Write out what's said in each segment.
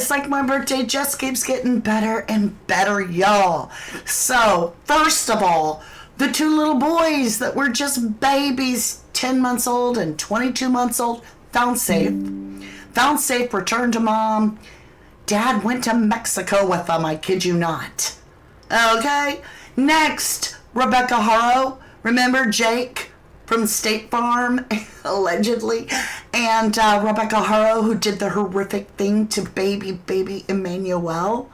it's like my birthday just keeps getting better and better, y'all. So, first of all, the two little boys that were just babies, 10 months old and 22 months old, found safe. Found safe, returned to mom. Dad went to Mexico with them, I kid you not. Okay, next, Rebecca Haro. Remember Jake from State Farm, allegedly? And Rebecca Haro, who did the horrific thing to baby Emmanuel.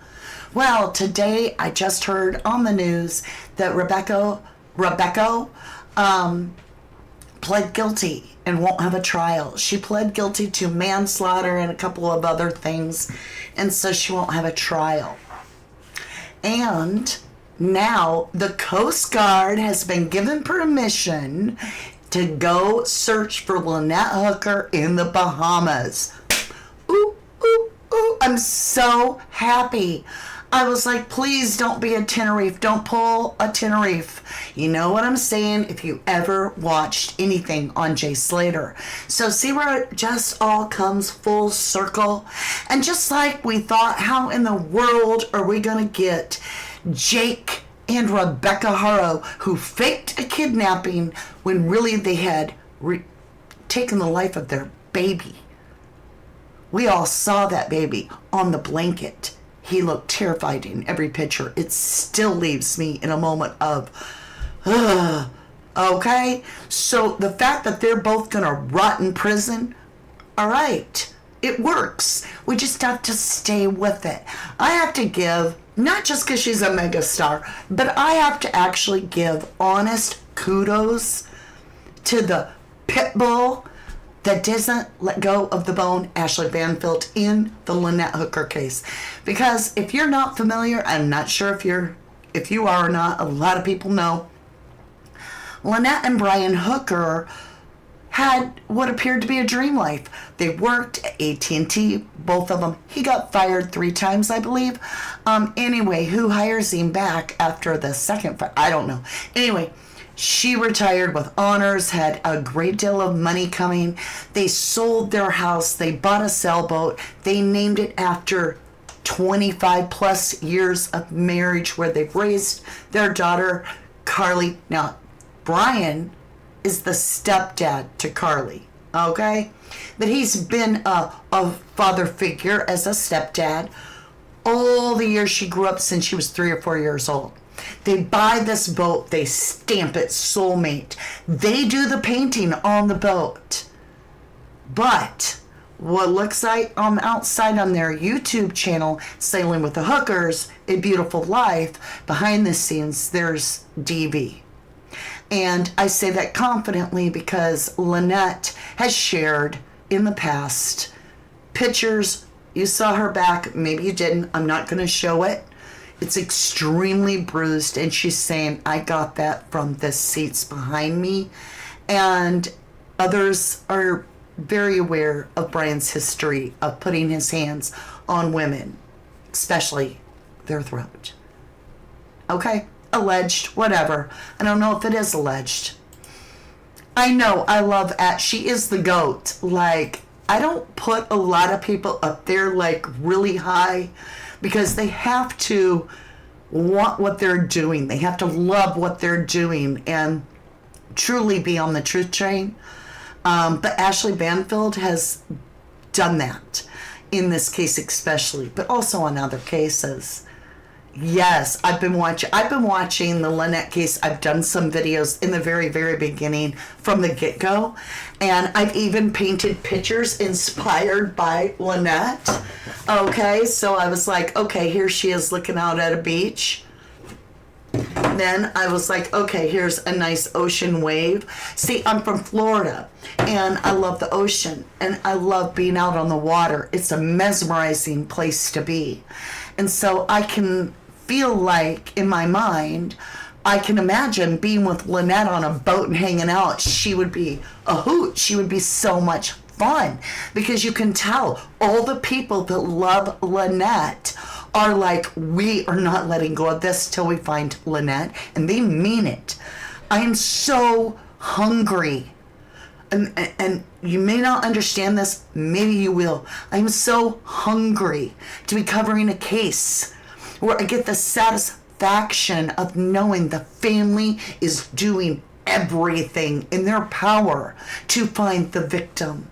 Well, today I just heard on the news that Rebecca pled guilty and won't have a trial. She pled guilty to manslaughter and a couple of other things, and so she won't have a trial. And now the Coast Guard has been given permission to go search for Lynette Hooker in the Bahamas. Ooh, ooh, ooh, I'm so happy. I was like, please don't be a Tenerife. Don't pull a Tenerife. You know what I'm saying? If you ever watched anything on Jay Slater. So see where it just all comes full circle? And just like we thought, how in the world are we going to get Jake and Rebecca Haro, who faked a kidnapping when really they had taken the life of their baby? We all saw that baby on the blanket. He looked terrified in every picture. It still leaves me in a moment of, okay? So the fact that they're both going to rot in prison, all right, it works. We just have to stay with it. I have to give, not just because she's a megastar, but I have to actually give honest kudos to the pit bull that doesn't let go of the bone, Ashley Banfield, in the Lynette Hooker case. Because if you're not familiar, I'm not sure if you are or not, a lot of people know, Lynette and Brian Hooker had what appeared to be a dream life. They worked at AT&T, both of them. He got fired 3 times, I believe. Anyway, who hires him back after the second I don't know. Anyway, she retired with honors, had a great deal of money coming. They sold their house. They bought a sailboat. They named it after 25 plus years of marriage where they've raised their daughter, Carly. Now, Brian is the stepdad to Carly, okay? But he's been a father figure as a stepdad all the years she grew up since she was 3 or 4 years old. They buy this boat, they stamp it Soulmate. They do the painting on the boat. But what looks like outside on their YouTube channel, Sailing with the Hookers, A Beautiful Life, behind the scenes, there's DV. And I say that confidently because Lynette has shared in the past pictures. You saw her back, maybe you didn't. I'm not going to show it. It's extremely bruised, and she's saying, I got that from the seats behind me. And others are very aware of Brian's history of putting his hands on women, especially their throat. Okay? Alleged, whatever. I don't know if it is alleged. I know, I love she is the GOAT. Like, I don't put a lot of people up there, like, really high, because they have to want what they're doing. They have to love what they're doing and truly be on the truth train. But Ashley Banfield has done that in this case especially, but also on other cases. Yes, I've been watching the Lynette case. I've done some videos in the very, very beginning from the get-go. And I've even painted pictures inspired by Lynette. Okay, so I was like, okay, here she is looking out at a beach. Then I was like, okay, here's a nice ocean wave. See, I'm from Florida, and I love the ocean, and I love being out on the water. It's a mesmerizing place to be. And so I can feel like, in my mind, I can imagine being with Lynette on a boat and hanging out. She would be a hoot. She would be so much fun, because you can tell all the people that love Lynette are like, we are not letting go of this till we find Lynette, and they mean it. I am so hungry. and you may not understand this, maybe you will. I'm so hungry to be covering a case where I get the satisfaction of knowing the family is doing everything in their power to find the victim.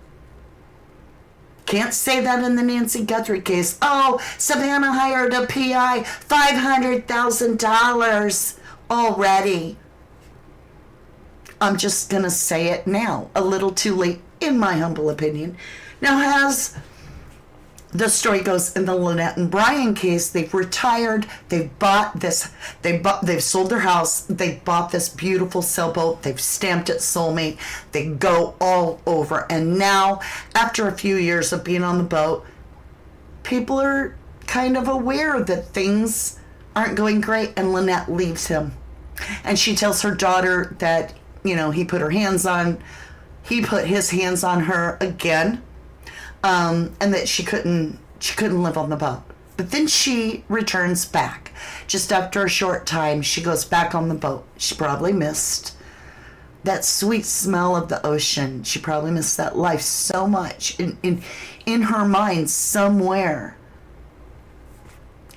Can't say that in the Nancy Guthrie case. Oh, Savannah hired a PI, $500,000 already. I'm just going to say it now, a little too late, in my humble opinion. Now, as the story goes in the Lynette and Brian case, they've retired, they've sold their house, they bought this beautiful sailboat, they've stamped it Soulmate, they go all over. And now, after a few years of being on the boat, people are kind of aware that things aren't going great, and Lynette leaves him. And she tells her daughter that, he put his hands on her again, and that she couldn't live on the boat. But then she returns back. Just after a short time, she goes back on the boat. She probably missed that sweet smell of the ocean. She probably missed that life so much. In her mind, somewhere,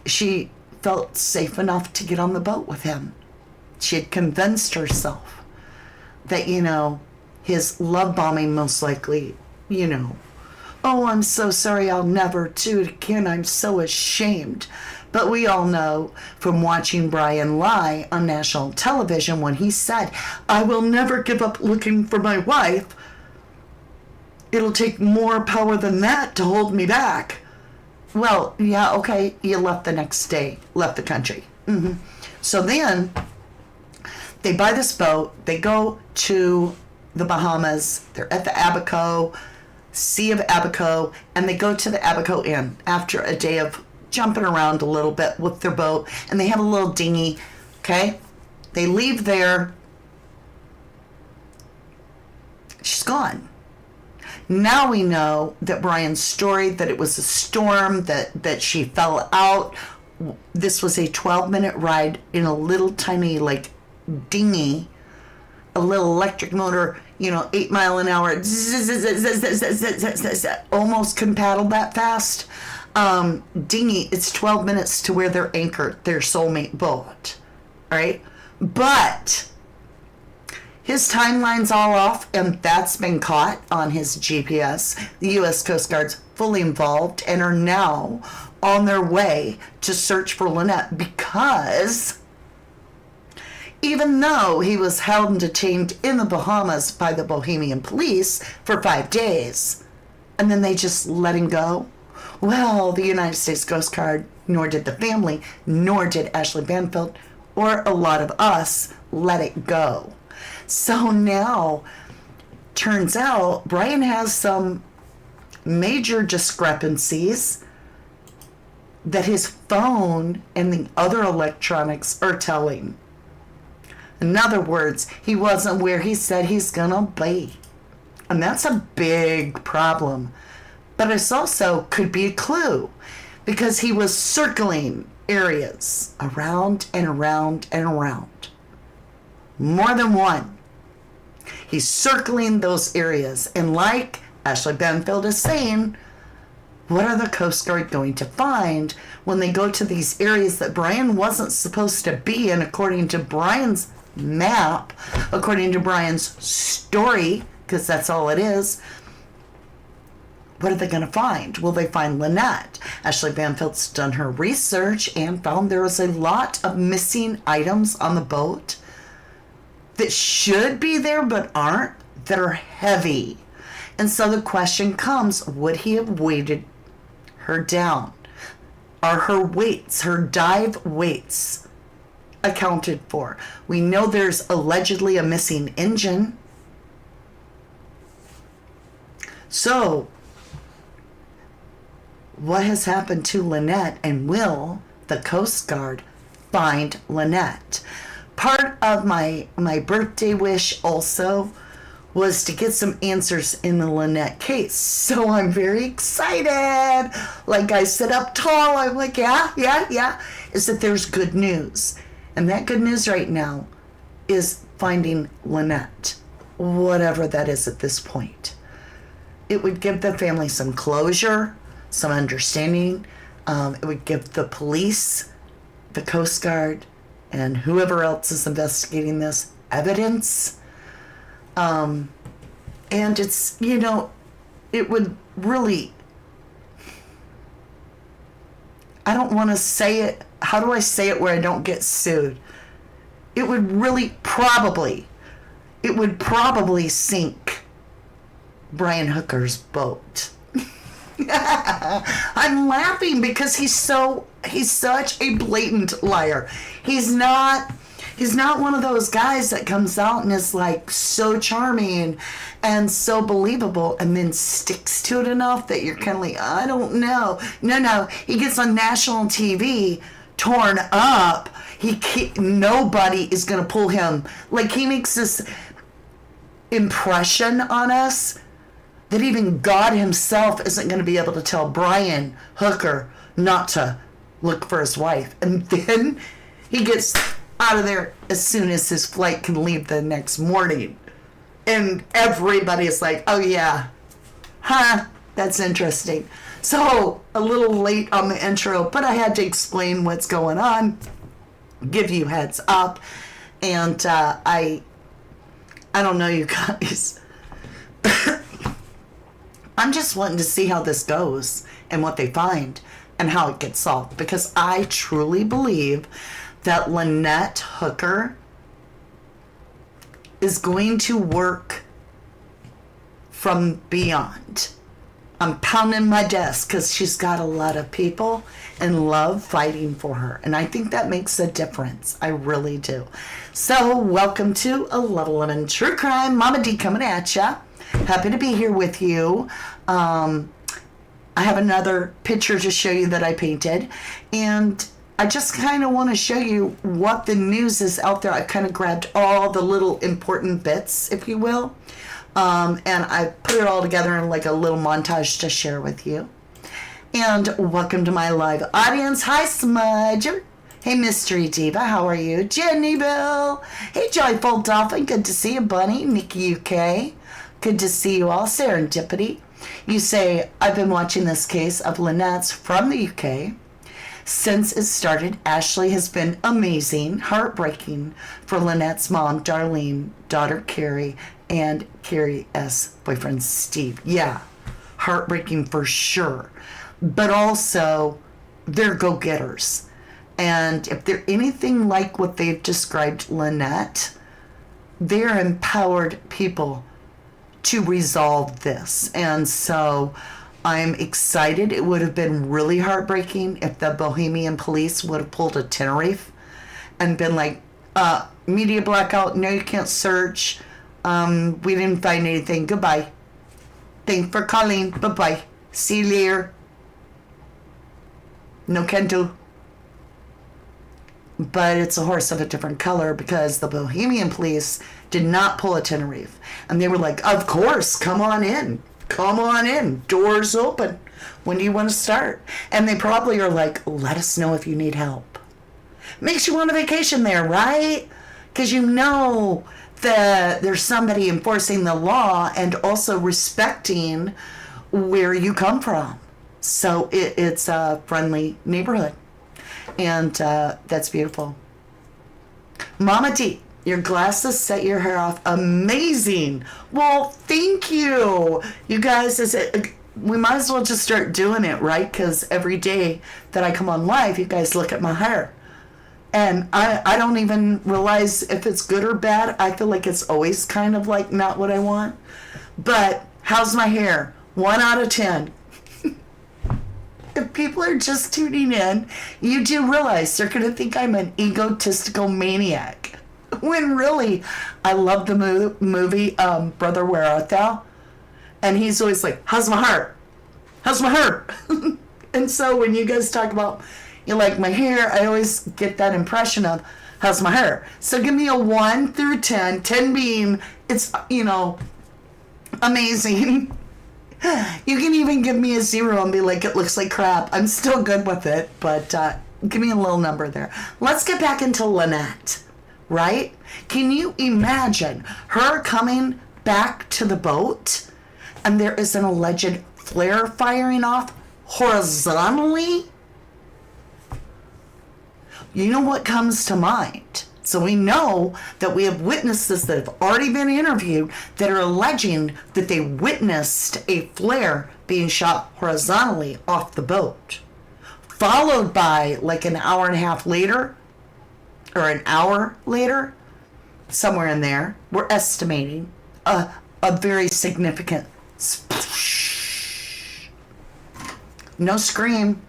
she felt safe enough to get on the boat with him. She had convinced herself that, his love bombing most likely, oh, I'm so sorry, I'll never do it again, I'm so ashamed. But we all know from watching Brian lie on national television when he said, I will never give up looking for my wife. It'll take more power than that to hold me back. Well, yeah, okay, you left the next day, left the country. So then they buy this boat, they go to the Bahamas, they're at the Abaco, Sea of Abaco, and they go to the Abaco Inn after a day of jumping around a little bit with their boat, and they have a little dinghy, okay? They leave there. She's gone. Now we know that Brian's story, that it was a storm, that she fell out. This was a 12-minute ride in a little tiny, dinghy, a little electric motor, 8 mile an hour, almost can paddle that fast. Dinghy, it's 12 minutes to where they're anchored, their Soulmate boat, right? But his timeline's all off, and that's been caught on his GPS. The U.S. Coast Guard's fully involved and are now on their way to search for Lynette, because even though he was held and detained in the Bahamas by the Bahamian police for 5 days, and then they just let him go, well, the United States Coast Guard, nor did the family, nor did Ashley Banfield, or a lot of us, let it go. So now, turns out, Brian has some major discrepancies that his phone and the other electronics are telling. In other words, he wasn't where he said he's gonna be. And that's a big problem. But it also could be a clue, because he was circling areas around and around and around. More than one. He's circling those areas. And like Ashley Banfield is saying, what are the Coast Guard going to find when they go to these areas that Brian wasn't supposed to be in, according to Brian's map, according to Brian's story, because that's all it is? What are they going to find? Will they find Lynette? Ashley Banfield's done her research and found there was a lot of missing items on the boat that should be there but aren't, that are heavy. And so the question comes, would he have weighted her down? Are her weights, her dive weights, accounted for? We know there's allegedly a missing engine. So, what has happened to Lynette, and will the Coast Guard find Lynette? Part of my birthday wish also was to get some answers in the Lynette case. So I'm very excited. Like, I sit up tall. I'm like, yeah. Is that there's good news. And that good news right now is finding Lynette. whatever that is at this point. It would give the family some closure, some understanding. It would give the police, the Coast Guard, and whoever else is investigating this evidence. And it's, it would really, I don't want to say it. How do I say it where I don't get sued? It would probably sink Brian Hooker's boat. I'm laughing because he's such a blatant liar. He's not one of those guys that comes out and is like so charming and so believable and then sticks to it enough that you're kind of like, I don't know. No, he gets on national TV torn up. Nobody is going to pull him. Like, he makes this impression on us that even God himself isn't going to be able to tell Brian Hooker not to look for his wife. And then he gets out of there as soon as his flight can leave the next morning. And everybody's like, oh yeah, that's interesting. So, a little late on the intro, but I had to explain what's going on, give you heads up. And I don't know, you guys. I'm just wanting to see how this goes and what they find and how it gets solved, because I truly believe that Lynette Hooker is going to work from beyond. I'm pounding my desk because she's got a lot of people in love fighting for her. And I think that makes a difference. I really do. So welcome to 1111 True Crime. Mama D coming at ya. Happy to be here with you. I have another picture to show you that I painted. And I just kind of want to show you what the news is out there. I've kind of grabbed all the little important bits, if you will. And I put it all together in like a little montage to share with you. And welcome to my live audience. Hi, Smudge. Hey, Mystery Diva. How are you? Jennyville. Hey, Joyful Dolphin. Good to see you, Bunny. Nikki UK. Good to see you all. Serendipity. You say, I've been watching this case of Lynette's from the UK. Since it started, Ashley has been amazing, heartbreaking for Lynette's mom, Darlene, daughter, Carrie, and Carrie S. boyfriend, Steve. Yeah, heartbreaking for sure. But also, they're go-getters. And if they're anything like what they've described Lynette, they're empowered people to resolve this. And so I'm excited. It would have been really heartbreaking if the Bahamian police would have pulled a Tenerife and been like, media blackout, no, you can't search. We didn't find anything. Goodbye. Thanks for calling. Bye-bye. See you later. No can do. But it's a horse of a different color because the Bahamian police did not pull a Tenerife. And they were like, of course, come on in. Come on in. Doors open. When do you want to start? And they probably are like, let us know if you need help. Makes you want a vacation there, right? Because you know that there's somebody enforcing the law and also respecting where you come from. So it's a friendly neighborhood. And that's beautiful. Mama D, your glasses set your hair off amazing. Well, thank you. You guys, we might as well just start doing it, right? Because every day that I come on live, you guys look at my hair. And I don't even realize if it's good or bad. I feel like it's always kind of like not what I want. But how's my hair? 1 out of 10. If people are just tuning in, you do realize they're going to think I'm an egotistical maniac. When really, I love the movie Brother, Where Art Thou? And he's always like, how's my heart? How's my heart? And so when you guys talk about, you like my hair, I always get that impression of, how's my hair? So give me a 1 through 10, 10 being, it's, amazing. You can even give me a 0 and be like, it looks like crap. I'm still good with it, but give me a little number there. Let's get back into Lynette, right? Can you imagine her coming back to the boat and there is an alleged flare firing off horizontally, you know what comes to mind? So we know that we have witnesses that have already been interviewed that are alleging that they witnessed a flare being shot horizontally off the boat. Followed by like an hour and a half later, or an hour later, somewhere in there, we're estimating a very significant sploosh. No scream.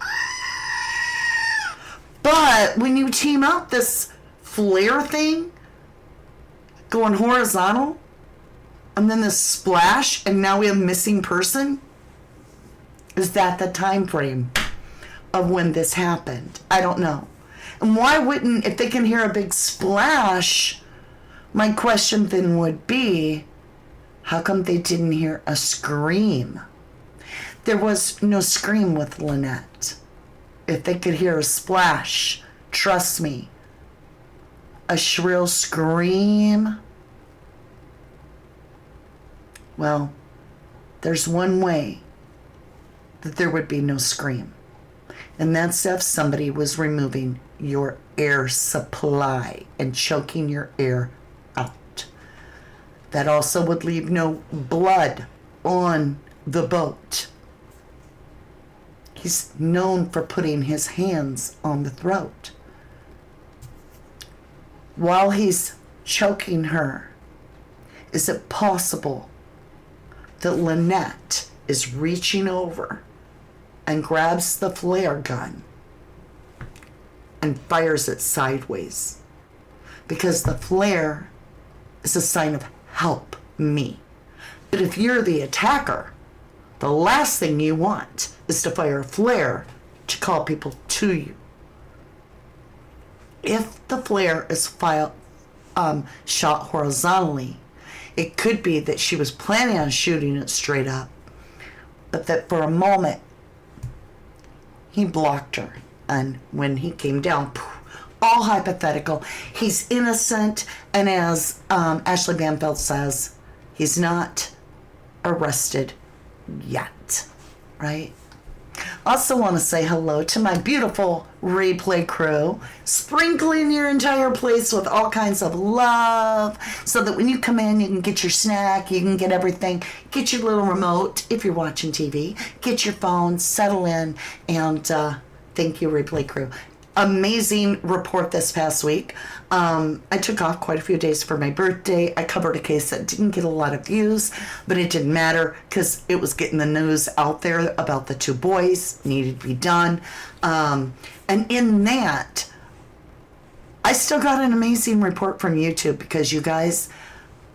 But when you team up this flare thing going horizontal and then this splash and now we have missing person, is that the time frame of when this happened? I don't know. And why wouldn't, if they can hear a big splash, my question then would be, how come they didn't hear a scream? There was no scream with Lynette. If they could hear a splash, trust me, a shrill scream, well, there's one way that there would be no scream. And that's if somebody was removing your air supply and choking your air out. That also would leave no blood on the boat. He's known for putting his hands on the throat. While he's choking her, is it possible that Lynette is reaching over and grabs the flare gun and fires it sideways? Because the flare is a sign of help me. But if you're the attacker, the last thing you want is to fire a flare to call people to you. If the flare is shot horizontally, it could be that she was planning on shooting it straight up, but that for a moment he blocked her, and when he came down, all hypothetical, he's innocent, and as Ashley Banfield says, he's not arrested yet, right? Also want to say hello to my beautiful replay crew, sprinkling your entire place with all kinds of love so that when you come in, you can get your snack, you can get everything, get your little remote if you're watching TV, get your phone, settle in, and thank you, replay crew. Amazing report this past week. I took off quite a few days for my birthday. I covered a case that didn't get a lot of views, but it didn't matter because it was getting the news out there about the two boys, needed to be done. And in that, I still got an amazing report from YouTube because you guys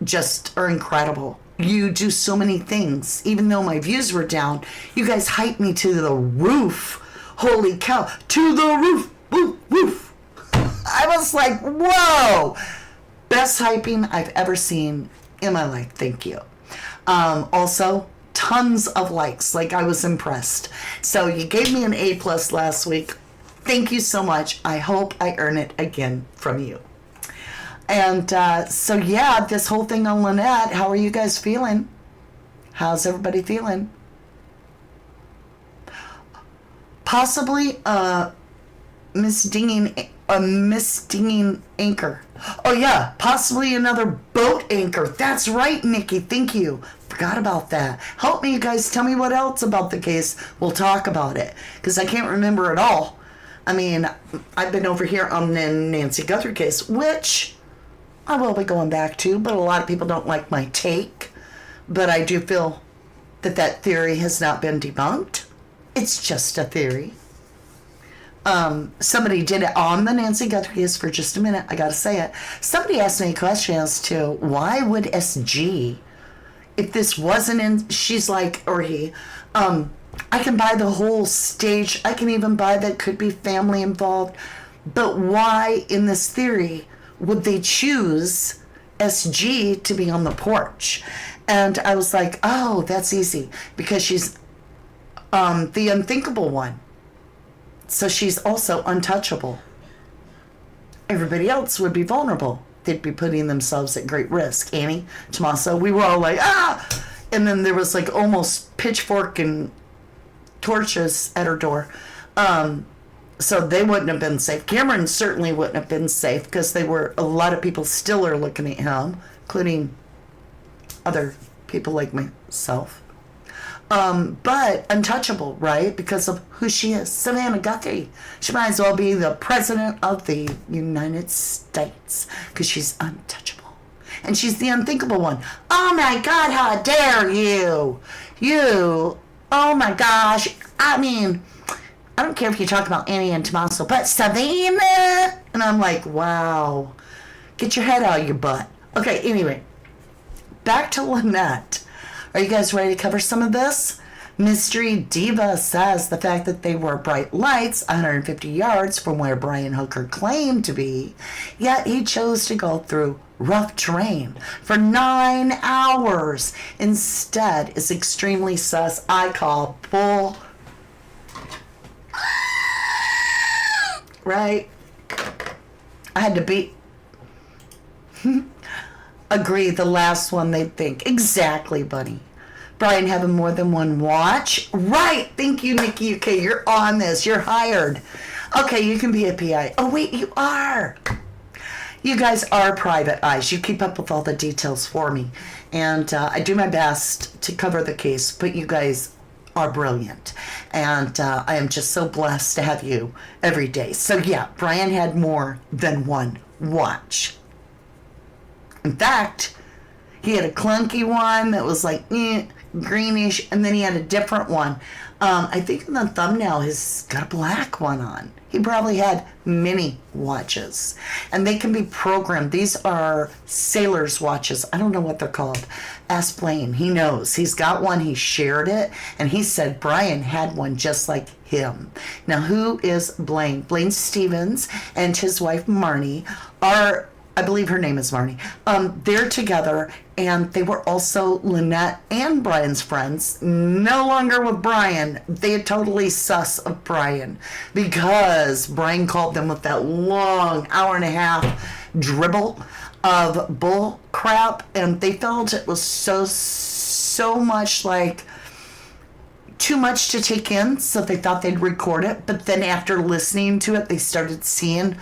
just are incredible. You do so many things. Even though my views were down, you guys hyped me to the roof. Holy cow, to the roof. Woof, woof. I was like, whoa. Best hyping I've ever seen in my life. Thank you. Also, tons of likes. Like, I was impressed. So you gave me an A+ last week. Thank you so much. I hope I earn it again from you. And so, yeah, this whole thing on Lynette, how are you guys feeling? How's everybody feeling? Possibly misdinging anchor. Oh yeah, possibly another boat anchor. That's right, Nikki. Thank you. Forgot about that. Help me, you guys. Tell me what else about the case. We'll talk about it because I can't remember it all. I mean, I've been over here on the Nancy Guthrie case, which I will be going back to, but a lot of people don't like my take. But I do feel that that theory has not been debunked. It's just a theory. Somebody did it on the Nancy Guthrie case for just a minute. I gotta say it. Somebody asked me a question as to why would SG, if this wasn't in, she's like, or he, I can buy the whole stage. I can even buy that could be family involved. But why in this theory would they choose SG to be on the porch? And I was like, oh, that's easy because she's the unthinkable one. So she's also untouchable. Everybody else would be vulnerable. they'd be putting themselves at great risk. Annie, Tommaso, we were all like, ah! And then there was like almost pitchfork and torches at her door. So they wouldn't have been safe. Cameron certainly wouldn't have been safe because a lot of people still are looking at him, including other people like myself. But untouchable, right? Because of who she is. Savannah Guthrie. She might as well be the president of the United States because she's untouchable. And she's the unthinkable one. Oh my God, how dare you? You, oh my gosh. I mean, I don't care if you talk about Annie and Tommaso, but Savannah. And I'm like, wow. Get your head out of your butt. Okay, anyway. Back to Lynette. Are you guys ready to cover some of this? Mystery Diva says the fact that they were bright lights 150 yards from where Brian Hooker claimed to be, yet he chose to go through rough terrain for 9 hours instead is extremely sus. I call bull. Right? I had to be... Agree, the last one they'd think. Exactly, Bunny. Brian having more than one watch? Right. Thank you, Nikki. Okay, you're on this. You're hired. Okay, you can be a PI. Oh, wait, you are. You guys are private eyes. You keep up with all the details for me. And I do my best to cover the case, but you guys are brilliant. And I am just so blessed to have you every day. So, yeah, Brian had more than one watch. In fact, he had a clunky one that was like greenish, and then he had a different one. I think in the thumbnail, he's got a black one on. He probably had many watches, and they can be programmed. These are sailors' watches. I don't know what they're called. Ask Blaine. He knows. He's got one. He shared it, and he said Brian had one just like him. Now, who is Blaine? Blaine Stevens and his wife Marnie are... I believe her name is Marnie. They're together, and they were also Lynette and Brian's friends. No longer with Brian. They had totally sus of Brian because Brian called them with that long hour-and-a-half dribble of bull crap, and they felt it was so much like too much to take in, so they thought they'd record it. But then after listening to it, they started seeing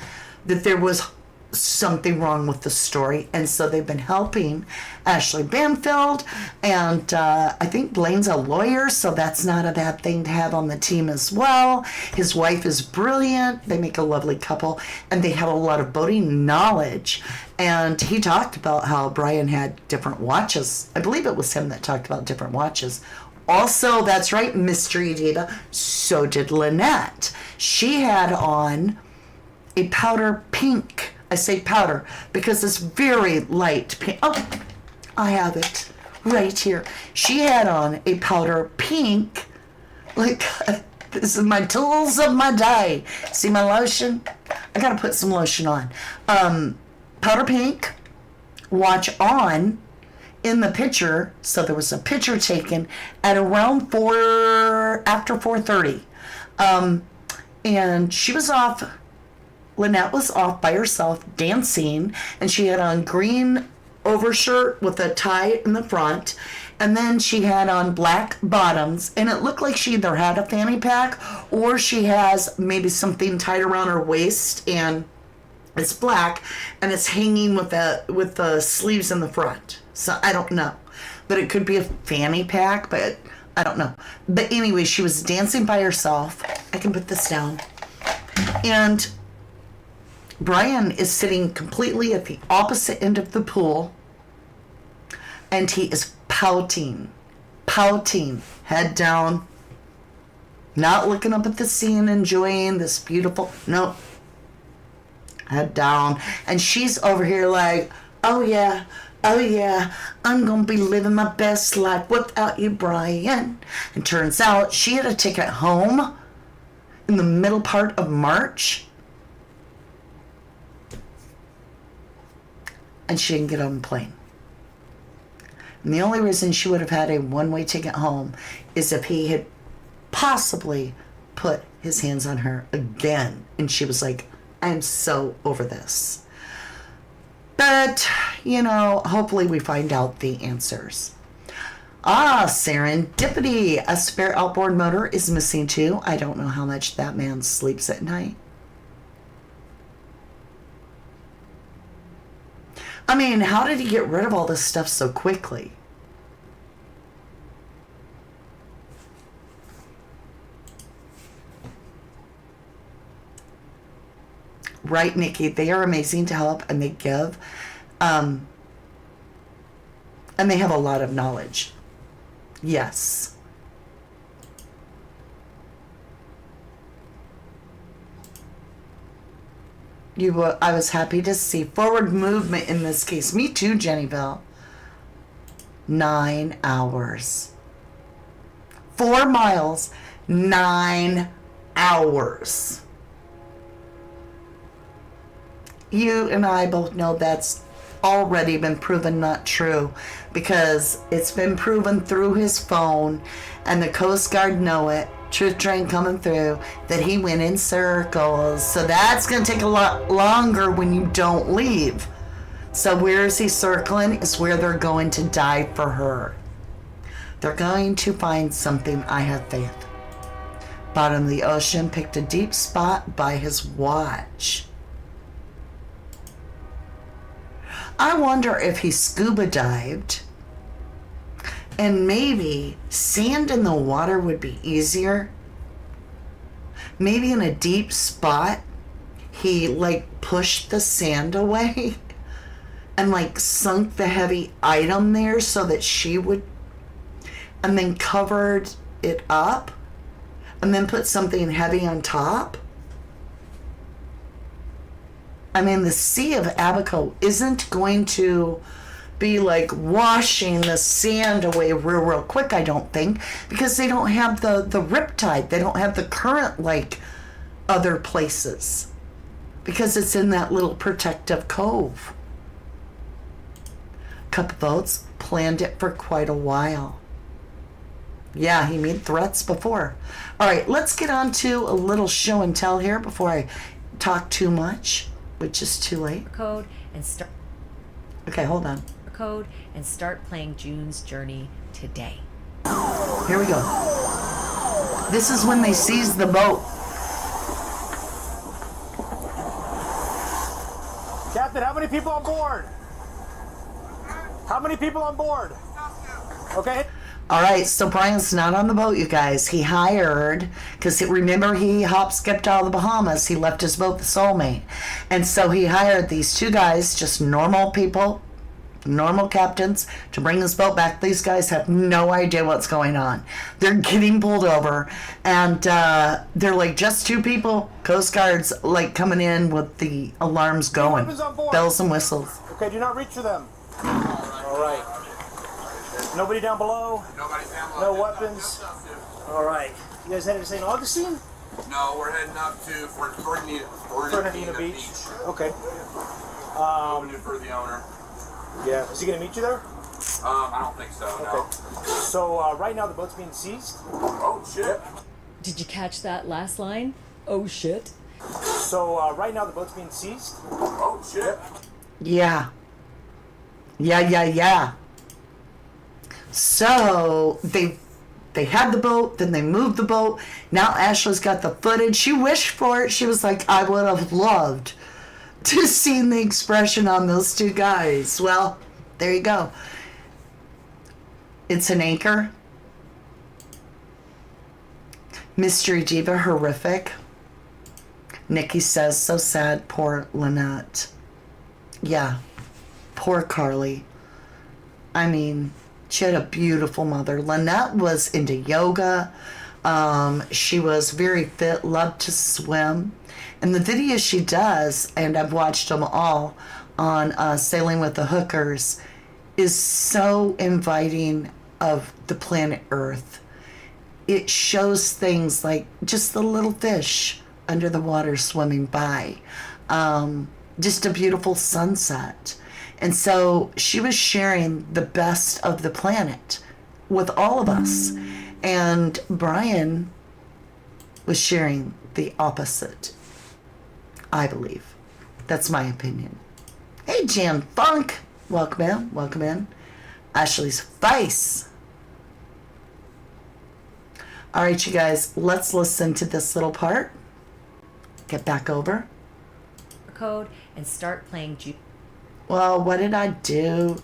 that there was something wrong with the story, and so they've been helping Ashley Banfield, and I think Blaine's a lawyer, so that's not a bad thing to have on the team as well. His wife is brilliant. They make a lovely couple, and they have a lot of boating knowledge. And he talked about how Brian had different watches. I believe it was him that talked about different watches. Also, that's right, Mystery Diva, so did Lynette. She had on a powder pink. I say powder because it's very light pink. Oh, I have it right here. She had on a powder pink. Like, this is my tools of my day. See my lotion? I gotta put some lotion on. Powder pink watch on in the picture. So there was a picture taken at around after 4:30. And she was off. Lynette was off by herself dancing, and she had on green overshirt with a tie in the front, and then she had on black bottoms, and it looked like she either had a fanny pack or she has maybe something tied around her waist, and it's black, and it's hanging with the sleeves in the front. So I don't know, but it could be a fanny pack, but I don't know. But anyway, she was dancing by herself. I can put this down. And Brian is sitting completely at the opposite end of the pool, and he is pouting, head down, not looking up at the scene, enjoying this beautiful, no, head down. And she's over here like, oh yeah, I'm gonna be living my best life without you, Brian. And turns out she had a ticket home in the middle part of March, and she didn't get on the plane. And the only reason she would have had a one-way ticket home is if he had possibly put his hands on her again. And she was like, I'm so over this. But, you know, hopefully we find out the answers. Ah, serendipity. A spare outboard motor is missing too. I don't know how much that man sleeps at night. I mean, how did he get rid of all this stuff so quickly? Right, Nikki? They are amazing to help, and they give. And they have a lot of knowledge. Yes. I was happy to see forward movement in this case. Me too, Jennyville. 9 hours. 4 miles, 9 hours. You and I both know that's already been proven not true, because it's been proven through his phone, and the Coast Guard know it. Truth train coming through, that he went in circles. So that's going to take a lot longer when you don't leave. So where is he circling is where they're going to dive for her. They're going to find something, I have faith. Bottom of the ocean, picked a deep spot by his watch. I wonder if he scuba dived, and maybe sand in the water would be easier. Maybe in a deep spot, he like pushed the sand away and like sunk the heavy item there so that she would, and then covered it up and then put something heavy on top. I mean, the Sea of Abaco isn't going to be like washing the sand away real quick, I don't think, because they don't have the riptide. They don't have the current like other places, because it's in that little protective cove. Couple boats planned it for quite a while. Yeah, he made threats before. All right, let's get on to a little show and tell here before I talk too much, which is too late. Code and start. Okay, hold on. Code and start playing June's Journey today. Here we go. This is when they seize the boat. Captain, how many people on board? How many people on board? Okay. All right, so Brian's not on the boat, you guys. He hired, because remember he hop-skipped out of the Bahamas. He left his boat, the Soulmate. And so he hired these two guys, just normal people, normal captains, to bring his boat back. These guys have no idea what's going on. They're getting pulled over, and they're like just two people. Coast Guard's like coming in with the alarms going. Bells and whistles. Okay, do not reach for them. All right. Nobody down below? Nobody down below. No weapons? All right. You guys headed to St. Augustine? No, we're heading up to Fernandina Beach. Okay. Moving it for the owner. Yeah. Is he going to meet you there? I don't think so, no. Okay. So right now the boat's being seized? Oh, shit. Yep. Did you catch that last line? Oh shit. So right now the boat's being seized? Oh, shit. Yep. Yeah. Yeah. So they had the boat, then they moved the boat. Now Ashley's got the footage. She wished for it. She was like, I would have loved to see the expression on those two guys. Well, there you go. It's an anchor. Mystery Diva, horrific. Nikki says, so sad, poor Lynette. Yeah, poor Carly. I mean, she had a beautiful mother. Lynette was into yoga. She was very fit, loved to swim. And the videos she does, and I've watched them all on Sailing with the Hookers, is so inviting of the planet Earth. It shows things like just the little fish under the water swimming by. Just a beautiful sunset. And so she was sharing the best of the planet with all of us. And Brian was sharing the opposite, I believe. That's my opinion. Hey, Jan Funk. Welcome in. Welcome in. Ashley's face. All right, you guys, let's listen to this little part. Get back over. Code and start playing Well, what did I do?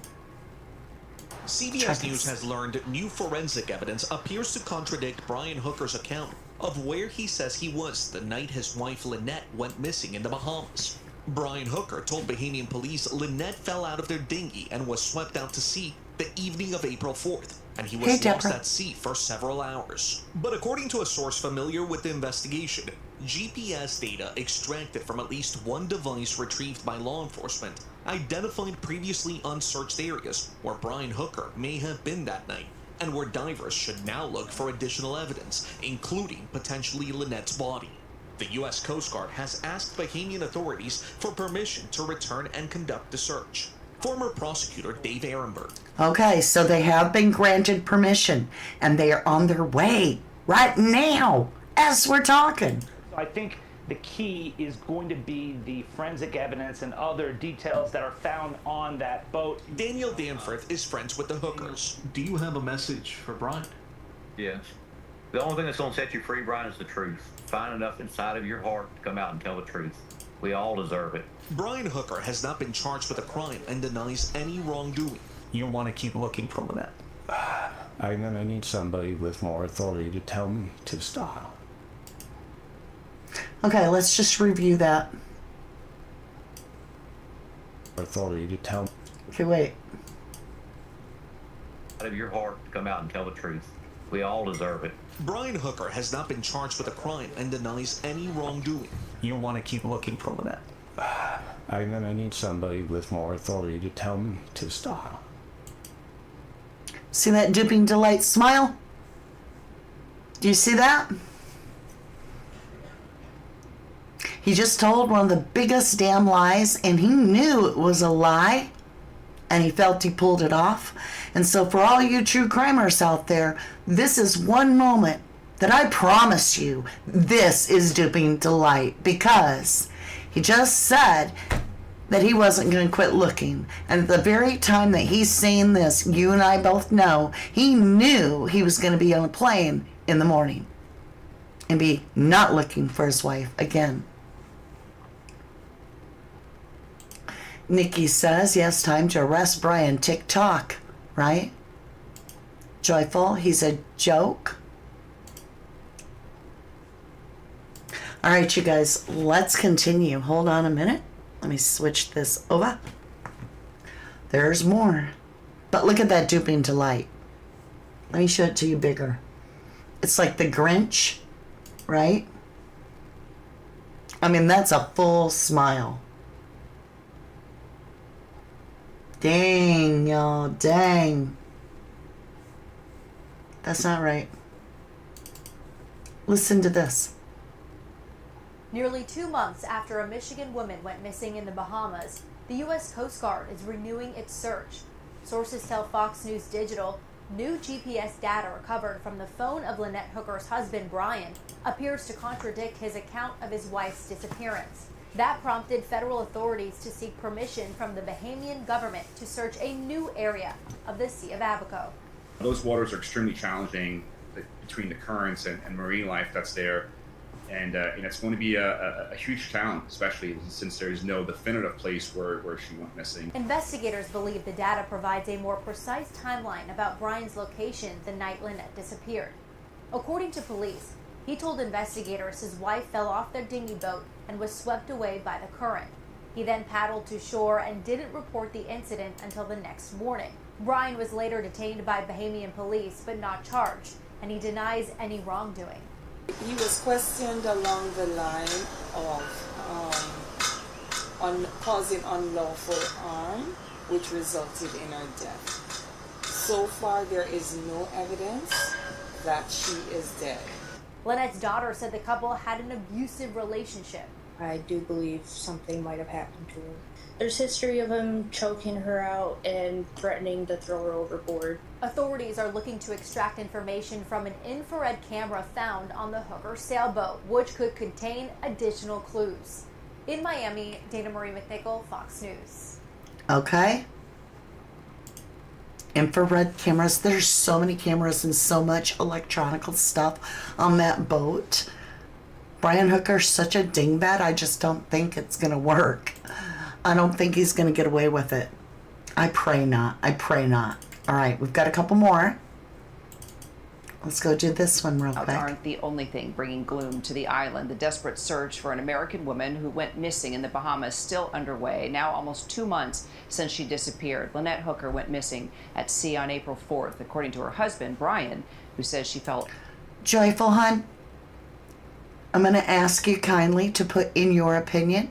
CBS News has learned new forensic evidence appears to contradict Brian Hooker's account of where he says he was the night his wife Lynette went missing in the Bahamas. Brian Hooker told Bahamian police Lynette fell out of their dinghy and was swept out to sea the evening of April 4th, and he was lost at sea for several hours. But according to a source familiar with the investigation, GPS data extracted from at least one device retrieved by law enforcement identified previously unsearched areas where Brian Hooker may have been that night, and where divers should now look for additional evidence, including potentially Lynette's body. The U.S. Coast Guard has asked Bahamian authorities for permission to return and conduct the search. Former prosecutor Dave Ehrenberg. Okay, so they have been granted permission, and they are on their way right now as we're talking. I think the key is going to be the forensic evidence and other details that are found on that boat. Daniel Danforth is friends with the Hookers. Do you have a message for Brian? Yes. The only thing that's going to set you free, Brian, is the truth. Find enough inside of your heart to come out and tell the truth. We all deserve it. Brian Hooker has not been charged with a crime and denies any wrongdoing. You want to keep looking for Lynette. I'm gonna need somebody with more authority to tell me to stop. Okay, let's just review that. Authority to tell me. Okay, wait. Out of your heart to come out and tell the truth. We all deserve it. Brian Hooker has not been charged with a crime and denies any wrongdoing. You want to keep looking for Lynette. I'm gonna need somebody with more authority to tell me to stop. See that Dipping Delight smile? Do you see that? He just told one of the biggest damn lies, and he knew it was a lie, and he felt he pulled it off. And so for all you true crimers out there, this is one moment that I promise you, this is Dipping Delight, because he just said that he wasn't going to quit looking. And at the very time that he's saying this, you and I both know, he knew he was going to be on a plane in the morning and be not looking for his wife again. Nikki says, yes, time to arrest Brian. TikTok, right? Joyful, he's a joke. All right, you guys, let's continue. Hold on a minute. Let me switch this over. There's more. But look at that Duping Delight. Let me show it to you bigger. It's like the Grinch, right? I mean, that's a full smile. Dang, y'all, dang. That's not right. Listen to this. Nearly 2 months after a Michigan woman went missing in the Bahamas, the U.S. Coast Guard is renewing its search. Sources tell Fox News Digital new GPS data recovered from the phone of Lynette Hooker's husband, Brian, appears to contradict his account of his wife's disappearance. That prompted federal authorities to seek permission from the Bahamian government to search a new area of the Sea of Abaco. Those waters are extremely challenging between the currents and marine life that's there. And it's going to be a huge challenge, especially since there is no definitive place where she went missing. Investigators believe the data provides a more precise timeline about Brian's location the night Lynette disappeared. According to police, he told investigators his wife fell off their dinghy boat and was swept away by the current. He then paddled to shore and didn't report the incident until the next morning. Brian was later detained by Bahamian police but not charged, and he denies any wrongdoing. He was questioned along the line of causing unlawful harm, which resulted in her death. So far, there is no evidence that she is dead. Lynette's daughter said the couple had an abusive relationship. I do believe something might have happened to her. There's history of him choking her out and threatening to throw her overboard. Authorities are looking to extract information from an infrared camera found on the Hooker sailboat, which could contain additional clues. In Miami, Dana Marie McNichol, Fox News. Okay? Infrared cameras. There's so many cameras and so much electronical stuff on that boat. Brian Hooker's such a dingbat, I just don't think it's going to work. I don't think he's going to get away with it. I pray not. I pray not. All right, we've got a couple more. Let's go do this one real quick. Aren't the only thing bringing gloom to the island. The desperate search for an American woman who went missing in the Bahamas still underway. Now almost 2 months since she disappeared. Lynette Hooker went missing at sea on April 4th, according to her husband, Brian, who says she felt... Joyful, hon, I'm going to ask you kindly to put in your opinion.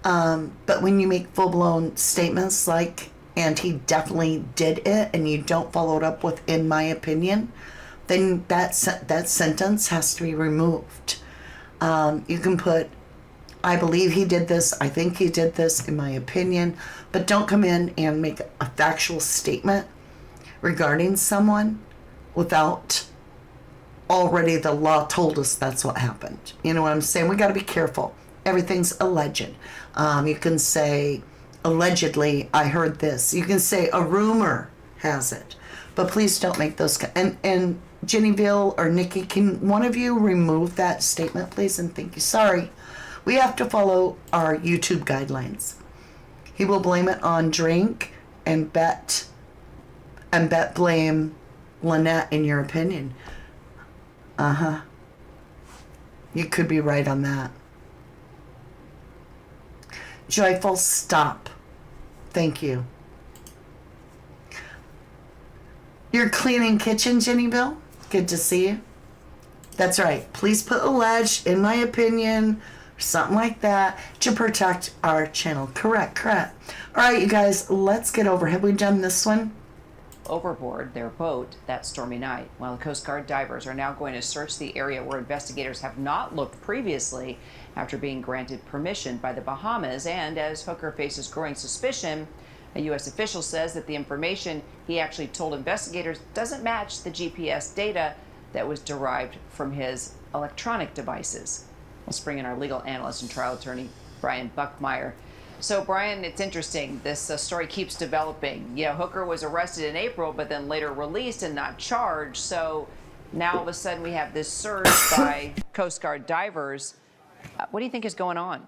But when you make full-blown statements like, and he definitely did it, and you don't follow it up with, in my opinion, then that sentence has to be removed. You can put, I believe he did this, I think he did this, in my opinion, but don't come in and make a factual statement regarding someone without already the law told us that's what happened. You know what I'm saying? We got to be careful. Everything's alleged. You can say, allegedly, I heard this. You can say, a rumor has it. But please don't make those... And Jennyville or Nikki, can one of you remove that statement, please? And thank you. Sorry. We have to follow our YouTube guidelines. He will blame it on drink and bet blame Lynette, in your opinion. Uh-huh. You could be right on that. Joyful, stop. Thank you. You're cleaning kitchen, Jennyville? Good to see you. That's right. Please put alleged, in my opinion, or something like that, to protect our channel. Correct. All right, you guys, let's get over. Have we done this one? overboard their boat that stormy night, while the Coast Guard divers are now going to search the area where investigators have not looked previously after being granted permission by the Bahamas. And as Hooker faces growing suspicion, a U.S. official says that the information he actually told investigators doesn't match the GPS data that was derived from his electronic devices. Let's bring in our legal analyst and trial attorney, Brian Buckmeyer. So, Brian, it's interesting. This story keeps developing. You know, Hooker was arrested in April, but then later released and not charged. So now all of a sudden we have this surge by Coast Guard divers. What do you think is going on?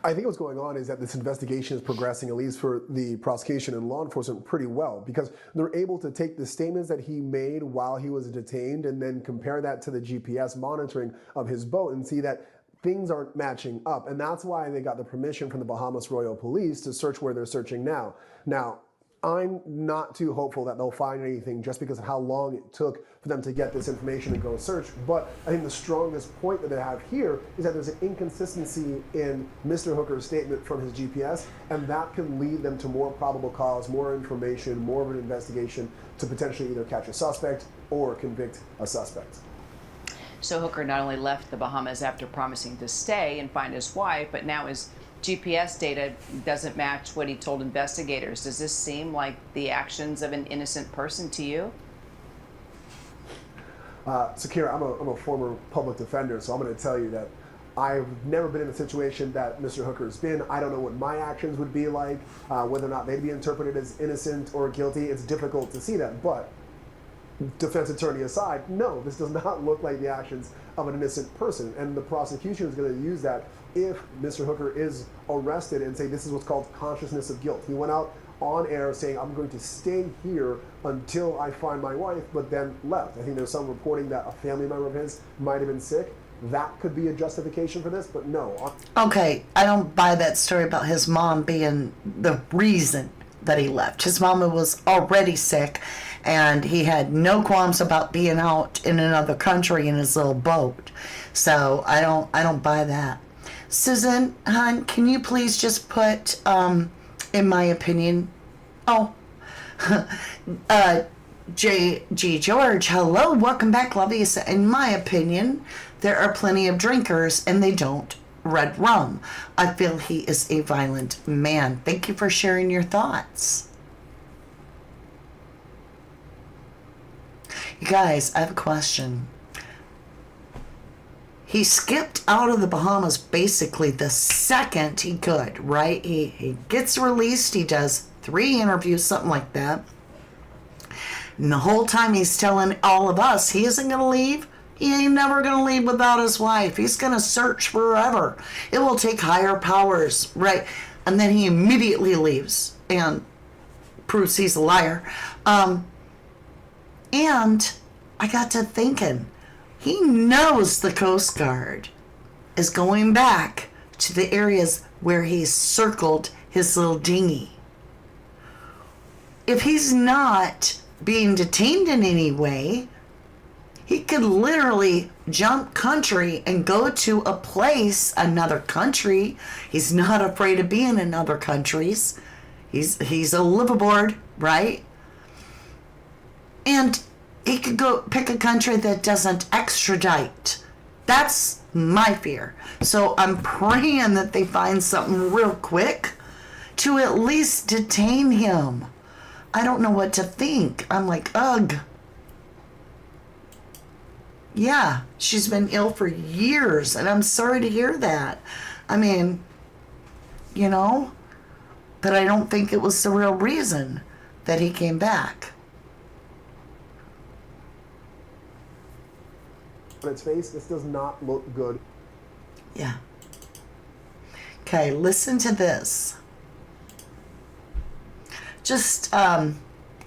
I think what's going on is that this investigation is progressing, at least for the prosecution and law enforcement, pretty well, because they're able to take the statements that he made while he was detained and then compare that to the GPS monitoring of his boat and see that things aren't matching up. And that's why they got the permission from the Bahamas Royal Police to search where they're searching now. Now, I'm not too hopeful that they'll find anything just because of how long it took for them to get this information and go search. But I think the strongest point that they have here is that there's an inconsistency in Mr. Hooker's statement from his GPS, and that can lead them to more probable cause, more information, more of an investigation to potentially either catch a suspect or convict a suspect. So Hooker not only left the Bahamas after promising to stay and find his wife, but now his GPS data doesn't match what he told investigators. Does this seem like the actions of an innocent person to you? Sakira, I'm a former public defender, so I'm going to tell you that I've never been in a situation that Mr. Hooker's been. I don't know what my actions would be like, whether or not they'd be interpreted as innocent or guilty. It's difficult to see that, but defense attorney aside, no, this does not look like the actions of an innocent person. And the prosecution is going to use that if Mr. Hooker is arrested and say this is what's called consciousness of guilt. He went out on air saying, I'm going to stay here until I find my wife, but then left. I think there's some reporting that a family member of his might have been sick. That could be a justification for this, but no. Okay, I don't buy that story about his mom being the reason that he left. His mama was already sick, and he had no qualms about being out in another country in his little boat. So I don't buy that. Susan, hon, can you please just put, in my opinion, J.G. George, hello, welcome back, love you. In my opinion, there are plenty of drinkers, and they don't red rum. I feel he is a violent man. Thank you for sharing your thoughts. You guys, I have a question. He skipped out of the Bahamas basically the second he could, right? He gets released. He does 3 interviews, something like that. And the whole time he's telling all of us he isn't going to leave. He ain't never going to leave without his wife. He's going to search forever. It will take higher powers, right? And then he immediately leaves and proves he's a liar. And I got to thinking, he knows the Coast Guard is going back to the areas where he circled his little dinghy. If he's not being detained in any way, he could literally jump country and go to a place, another country. He's not afraid of being in other countries. He's a liveaboard, right? And he could go pick a country that doesn't extradite. That's my fear. So I'm praying that they find something real quick to at least detain him. I don't know what to think. I'm like, ugh. Yeah, she's been ill for years, and I'm sorry to hear that. I mean, you know, but I don't think it was the real reason that he came back. On its face, this does not look good. Yeah. Okay, listen to this. Just a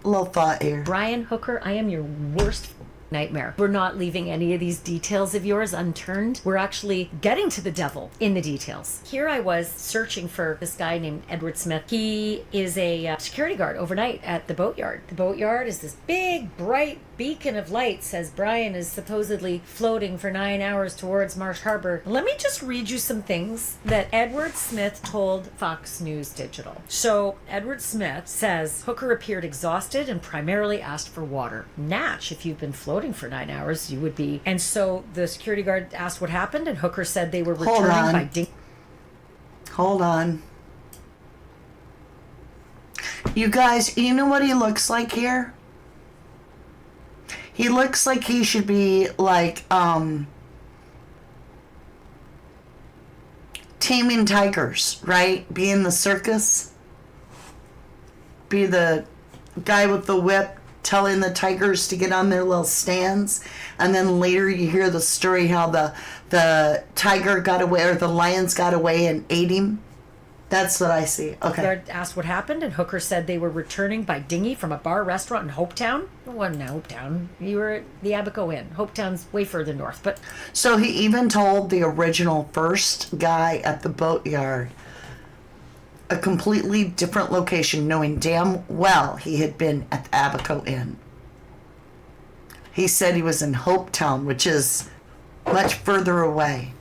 little thought here. Brian Hooker, I am your worst nightmare. We're not leaving any of these details of yours unturned. We're actually getting to the devil in the details. Here I was searching for this guy named Edward Smith. He is a security guard overnight at the boatyard. The boatyard is this big, bright beacon of light, says Brian is supposedly floating for 9 hours towards Marsh Harbor. Let me just read you some things that Edward Smith told Fox News Digital. So Edward Smith says Hooker appeared exhausted and primarily asked for water. Natch, if you've been floating for 9 hours, you would be. And so the security guard asked what happened, and Hooker said they were returning by dinghy. Hold on. You guys, you know what he looks like here? He looks like he should be like taming tigers, right? Be in the circus. Be the guy with the whip telling the tigers to get on their little stands. And then later you hear the story how the tiger got away, or the lions got away and ate him. That's what I see. Okay. Guard asked what happened, and Hooker said they were returning by dinghy from a bar restaurant in Hopetown. It wasn't Hopetown. You were at the Abaco Inn. Hopetown's way further north, but... So he even told the original first guy at the boatyard a completely different location, knowing damn well he had been at the Abaco Inn. He said he was in Hopetown, which is much further away.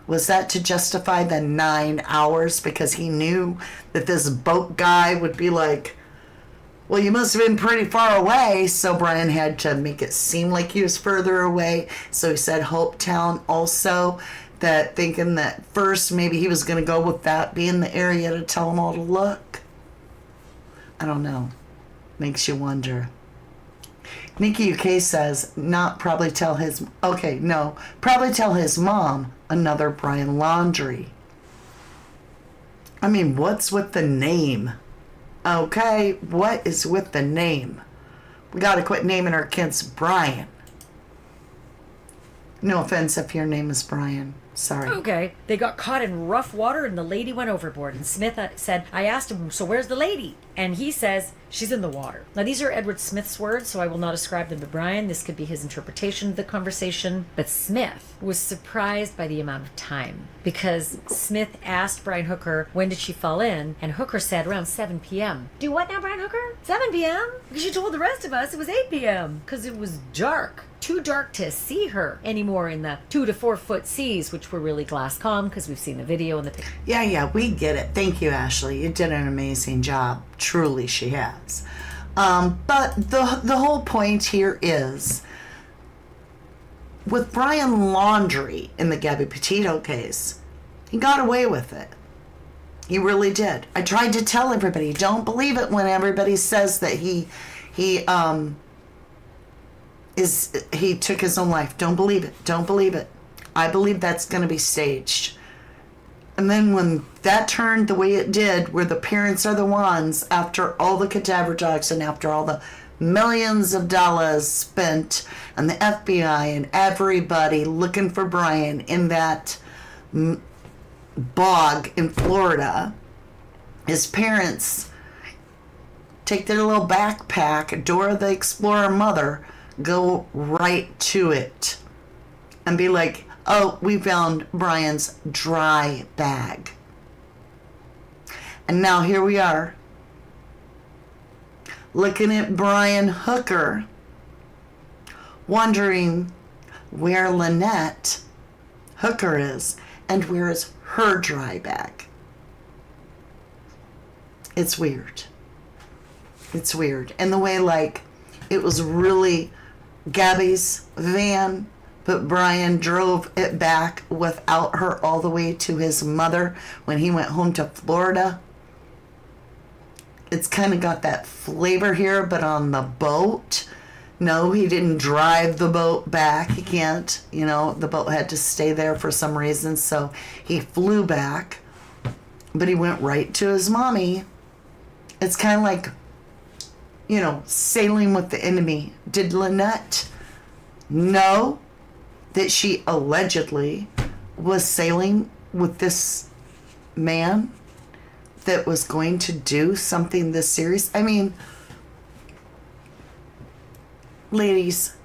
Was that to justify the 9 hours? Because he knew that this boat guy would be like, well, you must have been pretty far away. So Brian had to make it seem like he was further away. So he said Hopetown also, that thinking that first maybe he was going to go with that being the area to tell them all to look. I don't know. Makes you wonder. Nikki UK says, probably tell his mom another Brian Laundrie. I mean, what's with the name? Okay, what is with the name? We gotta quit naming our kids Brian. No offense if your name is Brian. Sorry. Okay. They got caught in rough water and the lady went overboard. And Smith said, I asked him, so where's the lady? And he says, she's in the water. Now, these are Edward Smith's words, so I will not ascribe them to Brian. This could be his interpretation of the conversation. But Smith was surprised by the amount of time, because Smith asked Brian Hooker, when did she fall in? And Hooker said around 7 p.m. Do what now, Brian Hooker? 7 p.m.? Because you told the rest of us it was 8 p.m. Because it was dark. Too dark to see her anymore in the 2 to 4 foot seas, which were really glass calm because we've seen the video and the picture. Yeah, we get it. Thank you, Ashley. You did an amazing job. Truly, she has. But the whole point here is, with Brian Laundrie in the Gabby Petito case, he got away with it. He really did. I tried to tell everybody, don't believe it when everybody says that he took his own life. Don't believe it. Don't believe it. I believe that's going to be staged. And then when that turned the way it did, where the parents are the ones, after all the cadaver dogs and after all the millions of dollars spent on the FBI and everybody looking for Brian in that bog in Florida, his parents take their little backpack, Dora the Explorer mother, go right to it and be like, oh, we found Brian's dry bag. And now here we are, looking at Brian Hooker, wondering where Lynette Hooker is and where is her dry bag. It's weird. It's weird. And the way, like, it was really Gabby's van, but Brian drove it back without her all the way to his mother when he went home to Florida. It's kind of got that flavor here, but on the boat. No, he didn't drive the boat back. He can't. You know, the boat had to stay there for some reason, so he flew back. But he went right to his mommy. It's kind of like, you know, sailing with the enemy. Did Lynette know that she allegedly was sailing with this man that was going to do something this serious? I mean, ladies,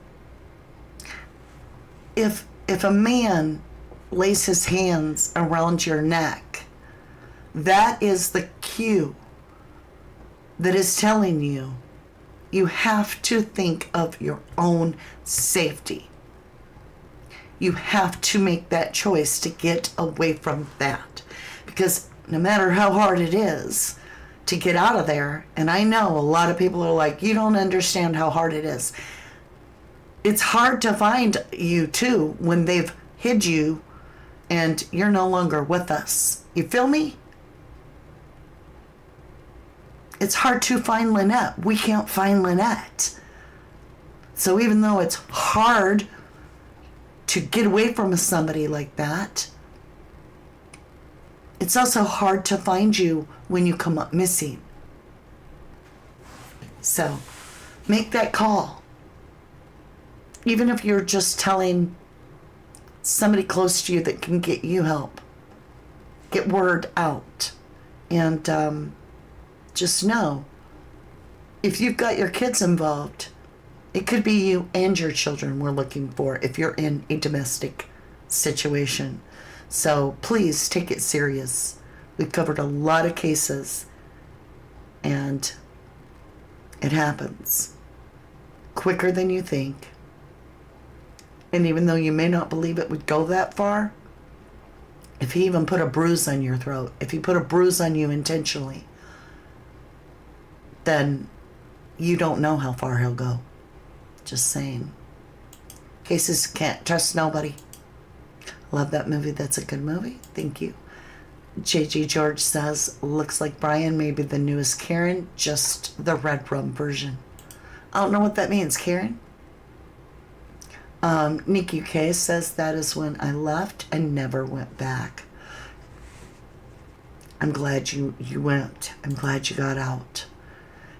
if a man lays his hands around your neck, that is the cue that is telling you you have to think of your own safety. You have to make that choice to get away from that. Because no matter how hard it is to get out of there, and I know a lot of people are like, you don't understand how hard it is. It's hard to find you too when they've hid you and you're no longer with us. You feel me? It's hard to find Lynette. We can't find Lynette. So even though it's hard to get away from somebody like that, it's also hard to find you when you come up missing. So make that call. Even if you're just telling somebody close to you that can get you help. Get word out. And just know, if you've got your kids involved, it could be you and your children we're looking for if you're in a domestic situation. So please take it serious. We've covered a lot of cases, and it happens quicker than you think. And even though you may not believe it would go that far, if he even put a bruise on your throat, if he put a bruise on you intentionally, then you don't know how far he'll go. Just saying. Cases can't trust nobody. Love that movie. That's a good movie. Thank you. JG George says, looks like Brian may be the newest Karen, just the red rum version. I don't know what that means, Karen. Nikki K says, that is when I left and never went back. I'm glad you went. I'm glad you got out.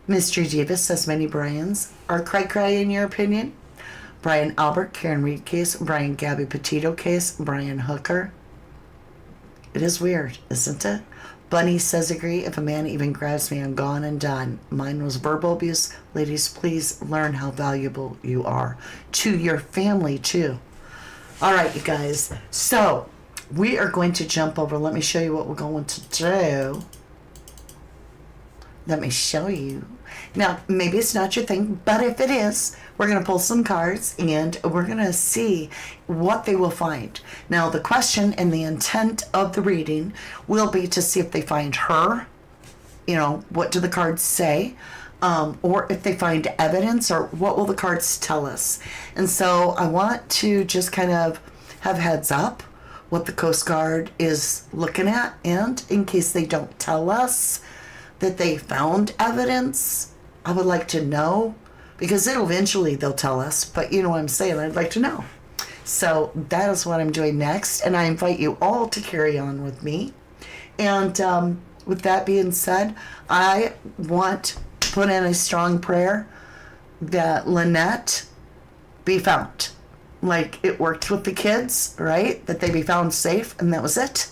Mystery Diva says, many Brians are cry in your opinion. Brian Albert, Karen Reed case, Brian Gabby Petito case, Brian Hooker. It is weird, isn't it? Bunny says, agree. If a man even grabs me, I'm gone and done. Mine was verbal abuse. Ladies, please learn how valuable you are to your family, too. All right, you guys. So, we are going to jump over. Let me show you what we're going to do. Let me show you. Now, maybe it's not your thing, but if it is, we're going to pull some cards and we're going to see what they will find. Now, the question and the intent of the reading will be to see if they find her, you know, what do the cards say, or if they find evidence, or what will the cards tell us. And so I want to just kind of have heads up what the Coast Guard is looking at, and in case they don't tell us that they found evidence, I would like to know, because they'll tell us, but you know what I'm saying, I'd like to know. So that is what I'm doing next, and I invite you all to carry on with me. And with that being said, I want to put in a strong prayer that Lynette be found. Like it worked with the kids, right? That they be found safe, and that was it.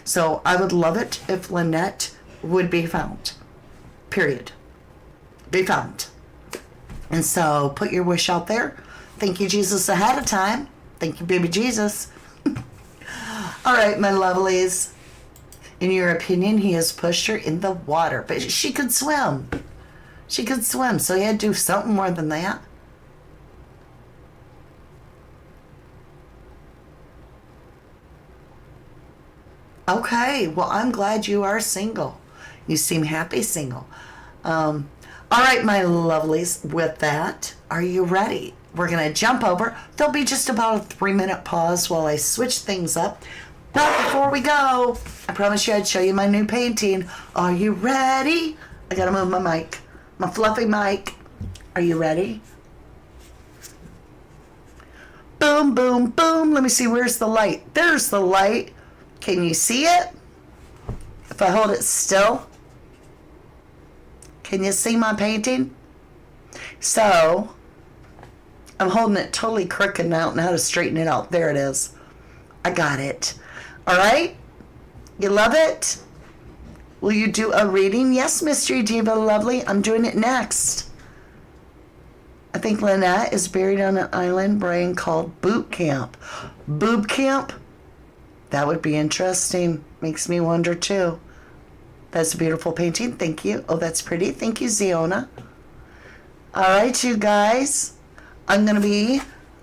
So I would love it if Lynette would be found. Period. Be found. And so put your wish out there. Thank you, Jesus, ahead of time. Thank you, baby Jesus. All right, my lovelies. In your opinion, he has pushed her in the water, but she could swim. She could swim, so he had to do something more than that. Okay, well, I'm glad you are single. You seem happy single. All right, my lovelies, with that, are you ready? We're going to jump over. There'll be just about a 3-minute pause while I switch things up. But before we go, I promised you I'd show you my new painting. Are you ready? I got to move my mic, my fluffy mic. Are you ready? Boom, boom, boom. Let me see, where's the light? There's the light. Can you see it? If I hold it still, can you see my painting? So, I'm holding it totally crooked and I don't know how to straighten it out. There it is. I got it. All right? You love it? Will you do a reading? Yes, Mystery Diva Lovely. I'm doing it next. I think Lynette is buried on an island Brian called Boot Camp. Boob Camp? That would be interesting. Makes me wonder too. That's a beautiful painting. Thank you. Oh, that's pretty. Thank you, Ziona. All right, you guys. I'm going to be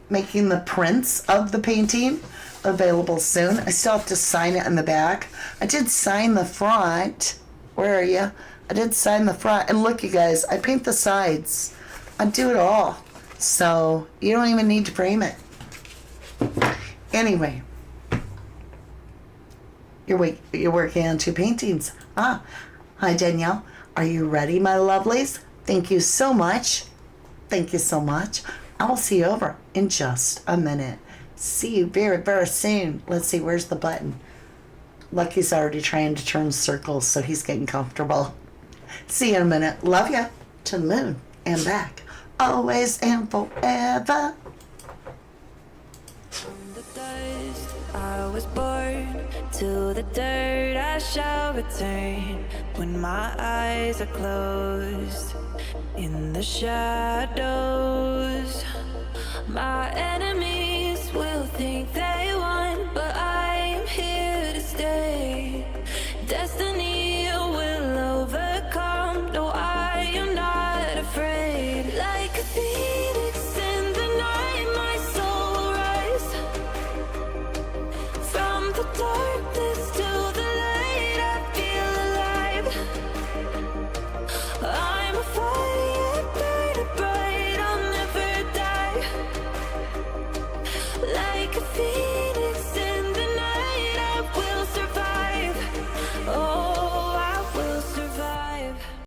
making the prints of the painting available soon. I still have to sign it in the back. I did sign the front. Where are you? I did sign the front. And look, you guys, I paint the sides. I do it all. So you don't even need to frame it. Anyway. You're working on 2 paintings. Ah, hi Danielle. Are you ready, my lovelies? Thank you so much. Thank you so much. I will see you over in just a minute. See you very, very soon. Let's see, where's the button? Lucky's already trying to turn circles, so he's getting comfortable. See you in a minute. Love ya. To the moon and back. Always and forever. From the dust I was born, to the dirt I shall return. When my eyes are closed, in the shadows, my enemies will think they won, but I am here to stay. Destiny will overcome. No, I am not afraid. Like a phoenix in the night, my soul will rise from the darkness.